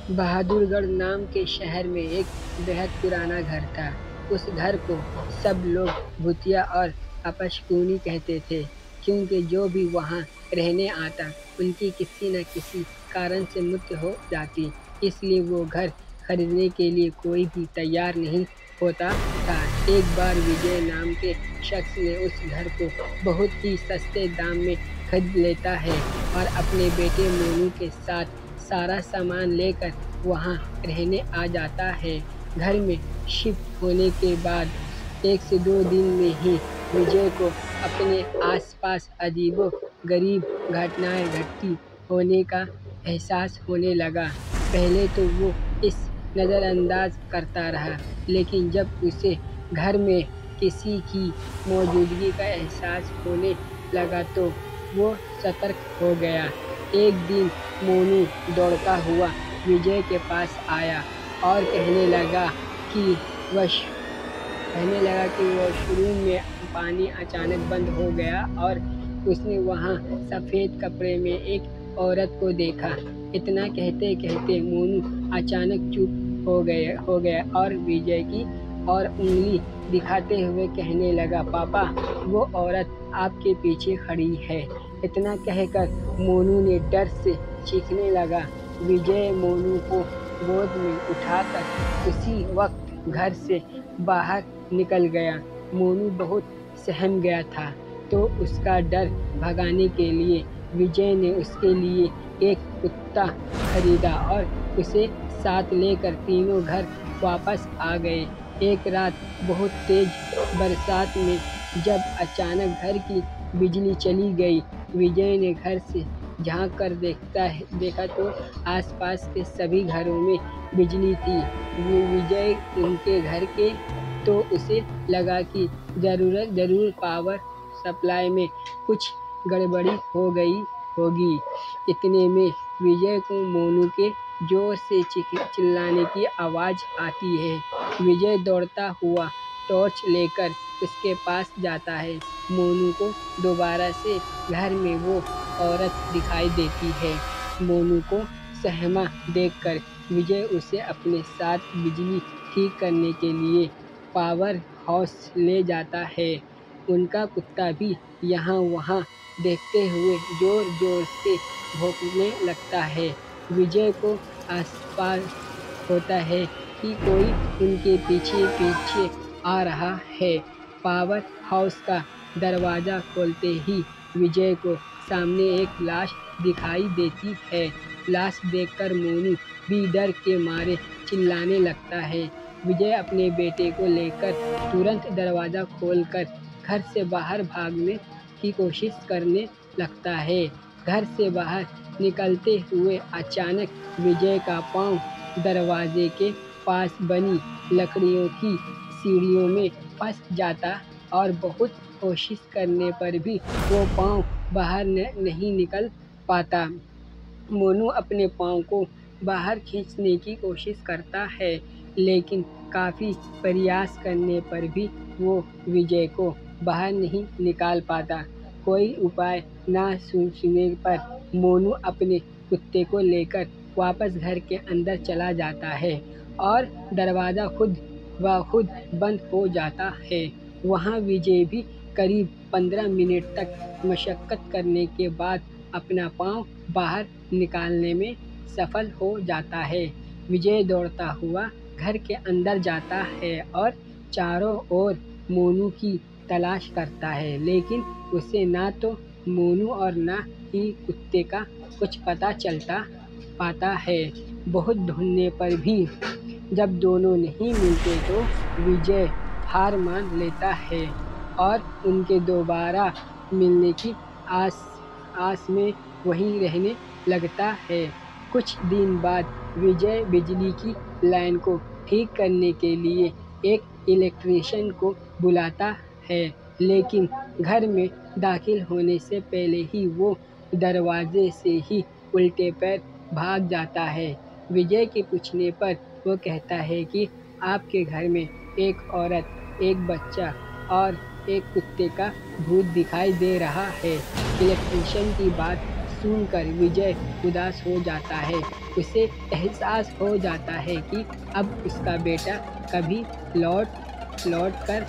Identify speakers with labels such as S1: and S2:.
S1: बहादुरगढ़ नाम के शहर में एक बेहद पुराना घर था। उस घर को सब लोग भूतिया और अपशकुनी कहते थे, क्योंकि जो भी वहाँ रहने आता उनकी किसी न किसी कारण से मृत्यु हो जाती। इसलिए वो घर खरीदने के लिए कोई भी तैयार नहीं होता था। एक बार विजय नाम के शख्स ने उस घर को बहुत ही सस्ते दाम में खरीद लेता है और अपने बेटे मोनू के साथ सारा सामान लेकर वहाँ रहने आ जाता है। घर में शिफ्ट होने के बाद 1 से 2 दिन में ही विजय को अपने आसपास अजीबो-गरीब घटनाएं घटती होने का एहसास होने लगा। पहले तो वो इस नज़रअंदाज करता रहा, लेकिन जब उसे घर में किसी की मौजूदगी का एहसास होने लगा तो वो सतर्क हो गया। एक दिन मोनू दौड़ता हुआ विजय के पास आया और कहने लगा कि वॉशरूम में पानी अचानक बंद हो गया और उसने वहाँ सफ़ेद कपड़े में एक औरत को देखा। इतना कहते कहते मोनू अचानक चुप हो गया और विजय की और उंगली दिखाते हुए कहने लगा, पापा, वो औरत आपके पीछे खड़ी है। इतना कहकर मोनू ने डर से चीखने लगा। विजय मोनू को गोद में उठाकर उसी वक्त घर से बाहर निकल गया। मोनू बहुत सहम गया था, तो उसका डर भगाने के लिए विजय ने उसके लिए एक कुत्ता खरीदा और उसे साथ लेकर तीनों घर वापस आ गए। एक रात बहुत तेज बरसात में जब अचानक घर की बिजली चली गई, विजय ने घर से झांक कर देखा तो आसपास के सभी घरों में बिजली थी। विजय उनके घर के तो उसे लगा कि जरूर पावर सप्लाई में कुछ गड़बड़ी हो गई होगी। इतने में विजय को मोनू के जोर से चिल्लाने की आवाज़ आती है। विजय दौड़ता हुआ टॉर्च लेकर उसके पास जाता है। मोनू को दोबारा से घर में वो औरत दिखाई देती है। मोनू को सहमा देखकर विजय उसे अपने साथ बिजली ठीक करने के लिए पावर हाउस ले जाता है। उनका कुत्ता भी यहाँ वहाँ देखते हुए जोर जोर से भौंकने लगता है। विजय को आश्चर्य होता है कि कोई उनके पीछे पीछे आ रहा है। पावर हाउस का दरवाज़ा खोलते ही विजय को सामने एक लाश दिखाई देती है। लाश देखकर मोनू भी डर के मारे चिल्लाने लगता है। विजय अपने बेटे को लेकर तुरंत दरवाज़ा खोलकर घर से बाहर भागने की कोशिश करने लगता है। घर से बाहर निकलते हुए अचानक विजय का पाँव दरवाजे के पास बनी लकड़ियों की सीढ़ियों में फंस जाता और बहुत कोशिश करने पर भी वो पाँव बाहर नहीं निकल पाता। मोनू अपने पाँव को बाहर खींचने की कोशिश करता है, लेकिन काफ़ी प्रयास करने पर भी वो विजय को बाहर नहीं निकाल पाता। कोई उपाय ना सुनने पर मोनू अपने कुत्ते को लेकर वापस घर के अंदर चला जाता है और दरवाज़ा खुद ब खुद बंद हो जाता है। वहाँ विजय भी करीब 15 मिनट तक मशक्क़त करने के बाद अपना पाँव बाहर निकालने में सफल हो जाता है। विजय दौड़ता हुआ घर के अंदर जाता है और चारों ओर मोनू की तलाश करता है, लेकिन उसे ना तो मोनू और ना ही कुत्ते का कुछ पता चलता पाता है। बहुत ढूंढने पर भी जब दोनों नहीं मिलते तो विजय हार मान लेता है और उनके दोबारा मिलने की आस में वहीं रहने लगता है। कुछ दिन बाद विजय बिजली की लाइन को ठीक करने के लिए एक इलेक्ट्रीशियन को बुलाता है, लेकिन घर में दाखिल होने से पहले ही वो दरवाजे से ही उल्टे पैर भाग जाता है। विजय के पूछने पर वो कहता है कि आपके घर में एक औरत, एक बच्चा और एक कुत्ते का भूत दिखाई दे रहा है। इलेक्ट्रीशियन की बात सुनकर विजय उदास हो जाता है उसे एहसास हो जाता है कि अब उसका बेटा कभी लौट कर